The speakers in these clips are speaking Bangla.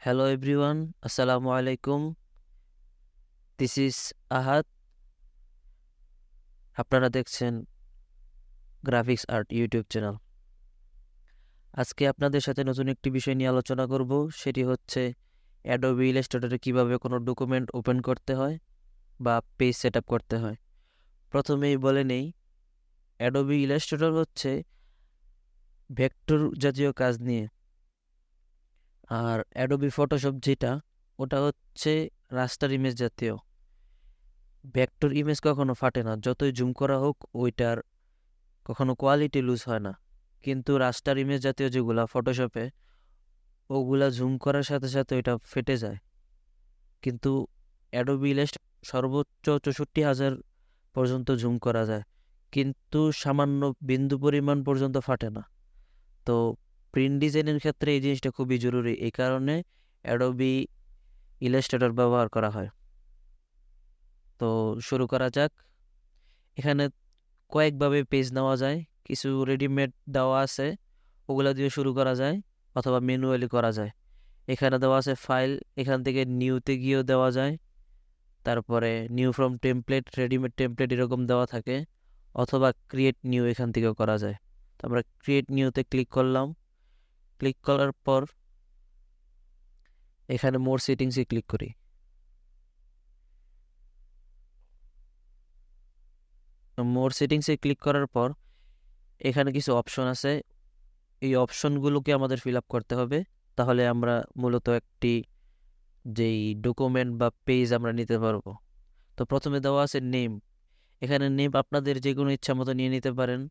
Hello everyone, Assalamu alaikum. This is Ahad. আপনারা দেখছেন গ্রাফিক্স আর্ট ইউটিউব চ্যানেল। আজকে আপনাদের সাথে নতুন একটি বিষয় নিয়ে আলোচনা করব, সেটি হচ্ছে অ্যাডোবি ইলাস্ট্রেটরে কিভাবে কোনো ডকুমেন্ট ওপেন করতে হয় বা পেজ সেটআপ করতে হয়। প্রথমেই বলে নেই, অ্যাডোবি ইলাস্ট্রেটর হচ্ছে ভেক্টর জাতীয় কাজ নিয়ে, আর অ্যাডোবি ফটোশপ যেটা, ওটা হচ্ছে রাস্টার ইমেজ জাতীয়। ভেক্টর ইমেজ কখনো ফাটে না, যতই জুম করা হোক ওইটার কখনো কোয়ালিটি লুজ হয় না। কিন্তু রাস্টার ইমেজ জাতীয় যেগুলা ফটোশপে, ওগুলা জুম করার সাথে সাথে ওইটা ফেটে যায়। কিন্তু অ্যাডোবি ইলাস্ট্রেটর সর্বোচ্চ 64,000 পর্যন্ত জুম করা যায়, কিন্তু সামান্য বিন্দু পরিমাণ পর্যন্ত ফাটে না। তো প্রিন্ট ডিজাইনের ক্ষেত্রে এই জিনিসটা খুবই জরুরি, এই কারণে অ্যাডোবি ইলাস্ট্রেটর ব্যবহার করা হয়। তো শুরু করা যাক। এখানে কয়েকভাবে পেজ নেওয়া যায়, কিছু রেডিমেড দেওয়া আছে, ওগুলা দিয়ে শুরু করা যায়, অথবা ম্যানুয়ালি করা যায়। এখানে দেওয়া আছে ফাইল, এখান থেকে নিউতে গিয়েও দেওয়া যায়, তারপরে new from template, readymade template এরকম দেওয়া থাকে, অথবা ক্রিয়েট নিউ এখান থেকেও করা যায়। তো আমরা ক্রিয়েট নিউতে ক্লিক করলাম। ক্লিক করার পর এখানে মোর সেটিংসে ক্লিক করি। মোর সেটিংসে ক্লিক করার পর এখানে কিছু অপশন আছে, এই অপশনগুলোকে আমাদের ফিল আপ করতে হবে, তাহলে আমরা মূলত একটি যেই ডকুমেন্ট বা পেজ আমরা নিতে পারবো। তো প্রথমে দেওয়া আছে নেম, এখানে নেম আপনাদের যে কোনো ইচ্ছা মতো নিয়ে নিতে পারেন।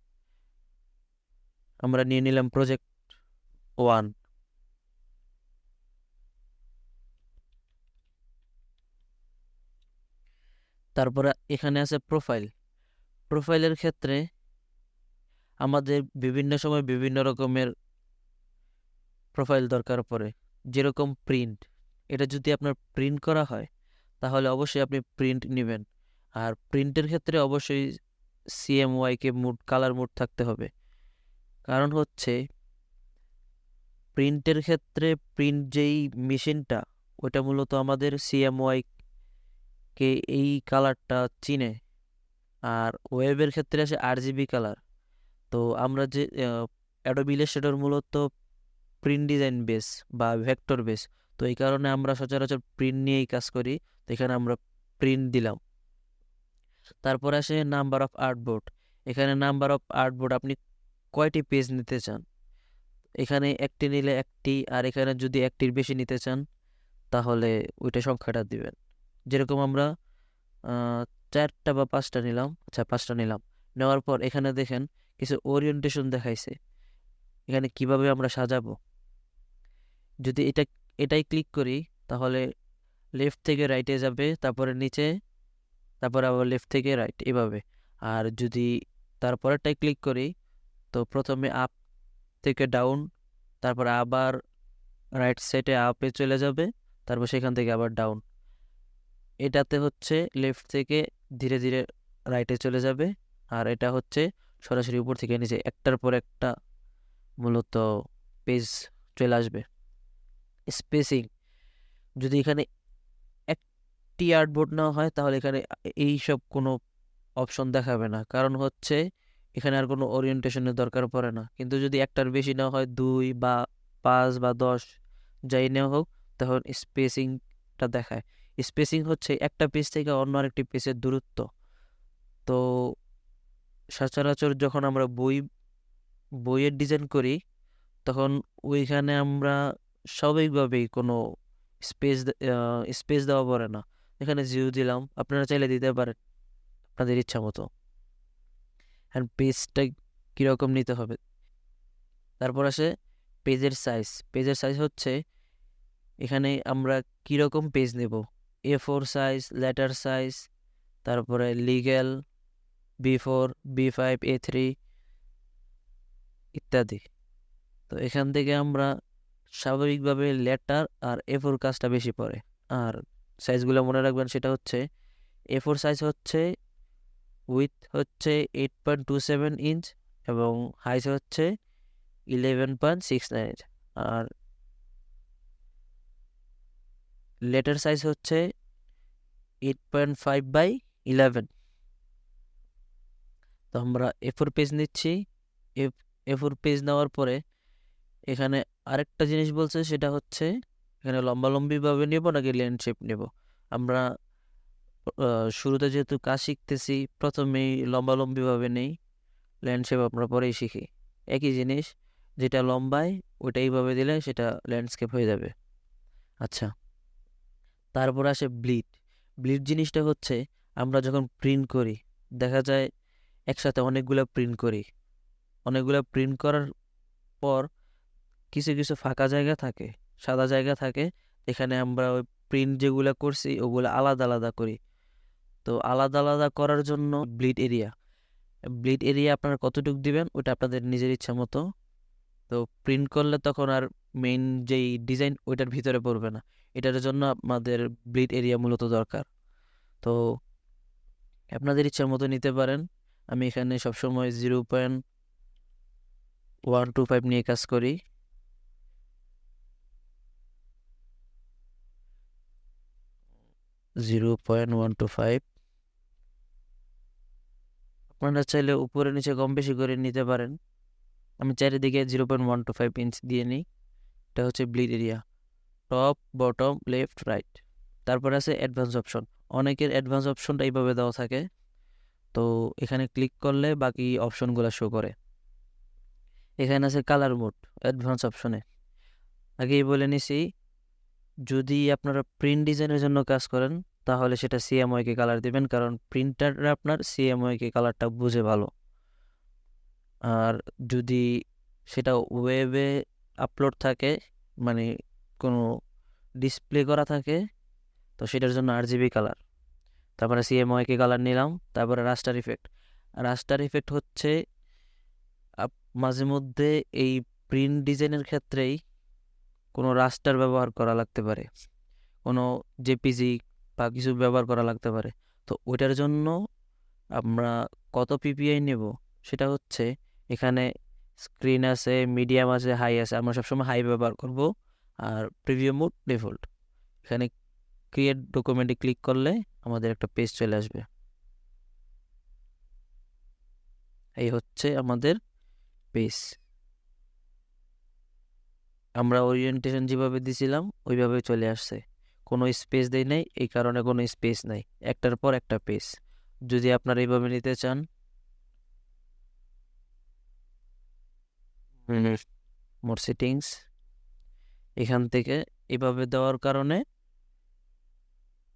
আমরা নিয়ে নিলাম প্রজেক্ট 1। তারপরে এখানে আছে প্রোফাইল। প্রোফাইলের ক্ষেত্রে আমাদের বিভিন্ন সময় বিভিন্ন রকমের প্রোফাইল দরকার পড়ে, যেরকম প্রিন্ট। এটা যদি আপনার প্রিন্ট করা হয় তাহলে অবশ্যই আপনি প্রিন্ট নেবেন, আর প্রিন্টের ক্ষেত্রে অবশ্যই সিএমওয়াইকে মুড, কালার মুড থাকতে হবে। কারণ হচ্ছে প্রিন্টের ক্ষেত্রে প্রিন্ট যেই মেশিনটা, ওটা মূলত আমাদের সিএমওয়াই কে এই কালারটা চিনে। আর ওয়েবের ক্ষেত্রে আসে আরজিবি কালার। তো আমরা যে অ্যাডোবি ইলাস্ট্রেটর মূলত প্রিন্ট ডিজাইন বেস বা ভেক্টর বেস, তো এই কারণে আমরা সচরাচর প্রিন্ট নিয়েই কাজ করি। তো এখানে আমরা প্রিন্ট দিলাম। তারপর আসে নাম্বার অফ আর্টবোর্ড। এখানে নাম্বার অফ আর্টবোর্ড আপনি কয়টি পেজ নিতে চান, এখানে একটি নিলে একটি, আর এখানে যদি একটির বেশি নিতে চান তাহলে ওইটা সংখ্যাটা দিবেন। যেরকম আমরা 4টা বা 5টা নিলাম, আচ্ছা 5টা নিলাম। নেওয়ার পর এখানে দেখেন কিছু ওরিয়েন্টেশন দেখাইছে, এখানে কিভাবে আমরা সাজাবো। যদি এটাই ক্লিক করি তাহলে লেফট থেকে রাইটে যাবে, তারপরে নিচে, তারপরে আবার লেফট থেকে রাইট, এভাবে। আর যদি তারপরেরটাই ক্লিক করি তো প্রথমে আপ থেকে ডাউন, তারপরে আবার রাইট সাইডে আপে চলে যাবে, তারপর সেখান থেকে আবার ডাউন। এটাতে হচ্ছে লেফট থেকে ধীরে ধীরে রাইটে চলে যাবে, আর এটা হচ্ছে সরাসরি উপর থেকে নিচে একটার পর একটা মূলত পেজ চলে আসবে। স্পেসিং, যদি এখানে একটি আর্টবোর্ড না হয় তাহলে এখানে এই সব কোনো অপশন দেখাবে না, কারণ হচ্ছে এখানে আর কোনো ওরিয়েন্টেশনের দরকার পড়ে না। কিন্তু যদি একটার বেশি না হয়, 2 বা 5 বা 10 যাই নেওয়া হোক, তখন স্পেসিংটা দেখায়। স্পেসিং হচ্ছে একটা পেজ থেকে অন্য আরেকটি পেজের দূরত্ব। তো সচরাচর যখন আমরা বইয়ের ডিজাইন করি তখন ওইখানে আমরা স্বাভাবিকভাবেই কোনো স্পেস স্পেস দেওয়া পড়ে না। এখানে জিও দিলাম, আপনারা চাইলে দিতে পারেন আপনাদের ইচ্ছা মতো। অ্যান্ড পেজটা কীরকম নিতে হবে। তারপর আসে পেজের সাইজ। পেজের সাইজ হচ্ছে এখানে আমরা কীরকম পেজ নেব, A4 সাইজ, লেটার সাইজ, তারপরে লিগ্যাল, B4, B5, A3 ইত্যাদি। তো এখান থেকে আমরা স্বাভাবিকভাবে লেটার আর A4 কাজটা বেশি পড়ে। আর সাইজগুলো মনে রাখবেন, সেটা হচ্ছে A4 সাইজ হচ্ছে উইথ হচ্ছে 8.27 ইঞ্চ এবং হাইট হচ্ছে 11.69 ইঞ্চ। আর লেটার সাইজ হচ্ছে 8.5/11। তো আমরা A4 পেজ নিচ্ছি। A4 পেজ নেওয়ার পরে এখানে আরেকটা জিনিস বলছে, সেটা হচ্ছে এখানে লম্বালম্বিভাবে নেব নাকি ল্যান্ডস্কেপ নেব। আমরা শুরুতে যেহেতু কাজ শিখতেছি, প্রথমেই লম্বালম্বিভাবে নেই, ল্যান্ডস্কেপ আমরা পরেই শিখি। একই জিনিস, যেটা লম্বায় ওটা এইভাবে দিলে সেটা ল্যান্ডস্কেপ হয়ে যাবে। আচ্ছা, তারপর আসে ব্লিড। ব্লিড জিনিসটা হচ্ছে আমরা যখন প্রিন্ট করি, দেখা যায় একসাথে অনেকগুলো প্রিন্ট করি। অনেকগুলো প্রিন্ট করার পর কিছু কিছু ফাঁকা জায়গা থাকে, সাদা জায়গা থাকে, এখানে আমরা ওই প্রিন্ট যেগুলো করছি ওগুলো আলাদা আলাদা করি। তো আলাদা আলাদা করার জন্য ব্লিড এরিয়া আপনারা কতটুকু দিবেন ওটা আপনাদের নিজের ইচ্ছা মতো। তো প্রিন্ট করলে তখন আর মেইন যেই ডিজাইন ওইটার ভিতরে পড়বে না, এটার জন্য আমাদের ব্লিড এরিয়া মূলত দরকার। তো আপনাদের ইচ্ছার মতো নিতে পারেন। আমি এখানে সবসময় 0.125 নিয়ে কাজ করি। 0.125। আপনারা চাইলে উপরে নিচে কম বেশি করে নিতে পারেন। আমি চারিদিকে 0.125 ইঞ্চ দিয়ে নিই। এটা হচ্ছে bleed area, top bottom left right. তারপর আছে অ্যাডভান্স অপশন। অনেকের অ্যাডভান্স অপশনটা এইভাবে দেওয়া থাকে, তো এখানে ক্লিক করলে বাকি অপশনগুলো শো করে। এখানে আছে কালার মোড অ্যাডভান্স অপশনে। আগেই বলে নিছি, যদি আপনারা প্রিন্ট ডিজাইনের জন্য কাজ করেন তাহলে সেটা সিএমওয়াই কে কালার দিবেন, কারণ প্রিন্টাররা আপনার সিএমওয়াই কে কালারটা বুঝে ভালো। আর যদি সেটা ওয়েবে আপলোড থাকে, মানে কোনো ডিসপ্লে করা থাকে, তো সেটার জন্য আরজিবি কালার। তারপরে সিএমওয়াই কে কালার নিলাম। তারপরে রাস্টার ইফেক্ট। রাস্টার ইফেক্ট হচ্ছে মাঝে মধ্যে এই প্রিন্ট ডিজাইনের ক্ষেত্রেই কোনো রাস্টার ব্যবহার করা লাগতে পারে, কোনো জেপিজি বা কিছু ব্যবহার করা লাগতে পারে। তো ওইটার জন্য আমরা কত পিপিআই নেব সেটা হচ্ছে, এখানে স্ক্রিন আছে, মিডিয়াম আছে, হাই আছে। আমরা সবসময় হাই ব্যবহার করব। আর প্রিভিউ মোড ডিফল্ট। এখানে ক্রিয়েট ডকুমেন্টে ক্লিক করলে আমাদের একটা পেজ চলে আসবে। এই হচ্ছে আমাদের পেজ। আমরা ওরিয়েন্টেশন যেভাবে দিছিলাম ওইভাবে চলে আসছে, কোনো স্পেস দেই নাই, এই কারণে কোনো স্পেস নাই, একটার পর একটা পেজ। যদি আপনারা এইভাবে নিতে চান, মোর সেটিংস, এখান থেকে এভাবে দেওয়ার কারণে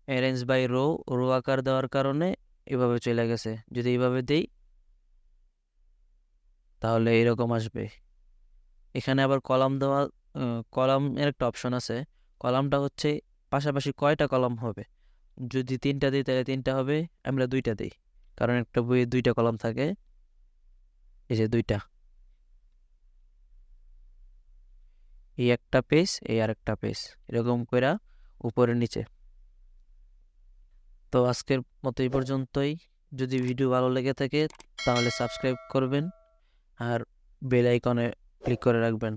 অ্যারেঞ্জ বাই রো, রো আকার দেওয়ার কারণে এভাবে চলে গেছে। যদি এইভাবে দেই তাহলে এরকম আসবে। এখানে আবার কলাম দেওয়া, কলামের একটা অপশন আছে। কলামটা হচ্ছে পাশাপাশি কয়টা কলাম হবে। যদি 3টা দিই তাহলে 3টা হবে, আমরা 2টা দিই, কারণ একটা বইয়ে 2টা কলাম থাকে। এই যে 2টা, এই একটা পেজ, এই আর একটা পেজ, এরকম কইরা উপরে নিচে। তো আজকের মতো এই পর্যন্তই। যদি ভিডিও ভালো লেগে থাকে তাহলে সাবস্ক্রাইব করবেন আর বেল আইকনে ক্লিক করে রাখবেন।